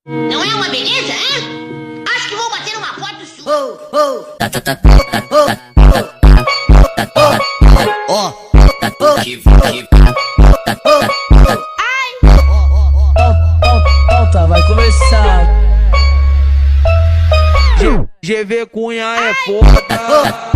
Não é uma beleza, hein? Acho que vou bater uma foto sua. Volta, vai começar. GV Cunha é foda.